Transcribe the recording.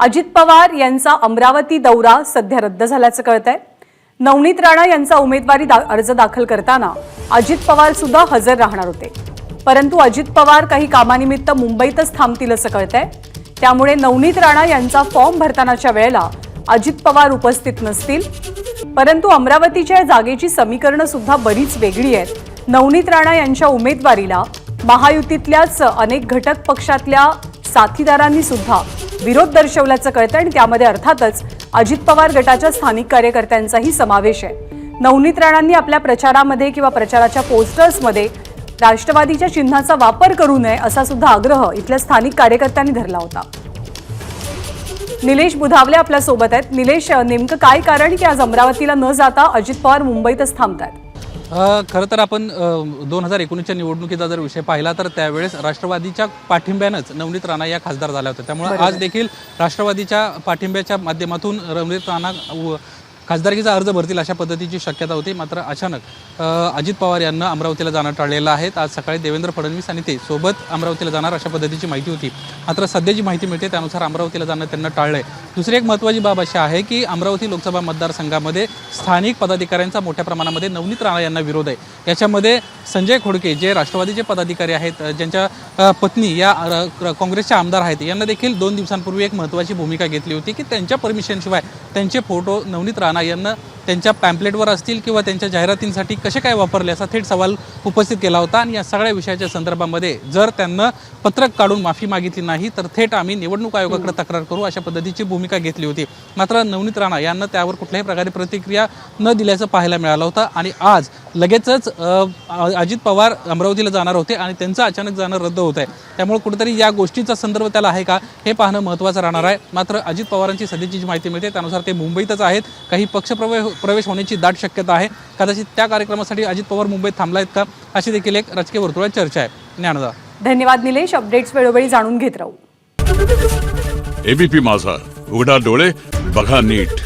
अजित पवार यांचा अमरावती दौरा सध्या रद्द झाल्याचं कळतंय। नवनीत राणा यांचा उमेदवारी अर्ज दाखल करताना अजित पवार सुद्धा हजर राहणार होते, परंतु अजित पवार काही कामानिमित्त मुंबईतच थांबतील असं कळतंय। त्यामुळे नवनीत राणा यांचा फॉर्म भरतानाच्या वेळेला अजित पवार उपस्थित नसतील, परंतु अमरावतीच्या जागेची समीकरणं सुद्धा बरीच वेगळी आहेत। नवनीत राणा यांच्या उमेदवारीला महायुतीतल्याच अनेक घटक पक्षातल्या साथीदारांनी सुद्धा विरोध दर्शवल्याचं कळतं आणि त्यामध्ये अर्थातच अजित पवार गटाच्या स्थानिक कार्यकर्त्यांचाही समावेश आहे। नवनीत राणांनी आपल्या प्रचारामध्ये किंवा प्रचाराच्या पोस्टर्समध्ये राष्ट्रवादीच्या चिन्हाचा वापर करू नये असा सुद्धा आग्रह इथल्या स्थानिक कार्यकर्त्यांनी धरला होता। निलेश बुधावले आपल्या सोबत आहेत। निलेश, नेमकं काय कारण की आज अमरावतीला न जाता अजित पवार मुंबईतच थांबतायत? खरं तर आपण 2019च्या निवडणुकीचा जर विषय पाहिला तर त्यावेळेस राष्ट्रवादीच्या पाठिंब्यानंच नवनीत राणा या खासदार झाल्या होत्या। त्यामुळे आज देखील राष्ट्रवादीच्या पाठिंब्याच्या माध्यमातून नवनीत राणा खासदारकीचा अर्ज भरतील अशा पद्धतीची शक्यता होती। मात्र अचानक अजित पवार यांना अमरावतीला जाणं टाळलेलं आहे। आज सकाळी देवेंद्र फडणवीस आणि ते सोबत अमरावतीला जाणार अशा पद्धतीची माहिती होती, मात्र सध्याची माहिती मिळते त्यानुसार अमरावतीला जाणं त्यांना टाळलंय। दुसरी एक महत्त्वाची बाब अशी आहे की अमरावती लोकसभा मतदारसंघामध्ये स्थानिक पदाधिकाऱ्यांचा मोठ्या प्रमाणामध्ये नवनीत राणा यांना विरोध आहे। याच्यामध्ये संजय खोडके जे राष्ट्रवादीचे पदाधिकारी आहेत, ज्यांच्या पत्नी या काँग्रेसच्या आमदार आहेत, यांना देखील 2 दिवसांपूर्वी एक महत्त्वाची भूमिका घेतली होती की त्यांच्या परमिशनशिवाय त्यांचे फोटो नवनीत राणा यांना त्यांच्या पॅम्पलेटवर असतील किंवा त्यांच्या जाहिरातींसाठी कसे काय वापरले असा थेट सवाल उपस्थित केला होता। आणि या सगळ्या विषयाच्या संदर्भामध्ये जर त्यांना पत्रक काढून माफी मागितली नाही तर थेट आम्ही निवडणूक आयोगाकडे तक्रार करू अशा पद्धतीची भूमिका घेतली होती। मात्र नवनीत राणा यांना त्यावर कुठल्याही प्रकारे प्रतिक्रिया न दिल्याचं पाहायला मिळालं होतं आणि आज लगेचच अजित पवार अमरावतीला जाणार होते आणि त्यांचं अचानक जाणं रद्द होत आहे। त्यामुळे कुठेतरी या गोष्टीचा संदर्भ त्याला आहे का हे पाहणं महत्त्वाचं राहणार आहे। मात्र अजित पवारांची सध्याची जी माहिती मिळते त्यानुसार ते मुंबईतच आहेत। काही पक्षप्रवेश होण्याची दाट शक्यता आहे। कदाचित त्या कार्यक्रमासाठी अजित पवार मुंबईत थांबलायत का अशी देखील एक राजकीय वर्तुळात चर्चा आहे। ज्ञानदा, धन्यवाद निलेश। अपडेट्स वेळोवेळी जाणून घेत राहू। एबीपी माझा, उघडा डोळे बघा नीट।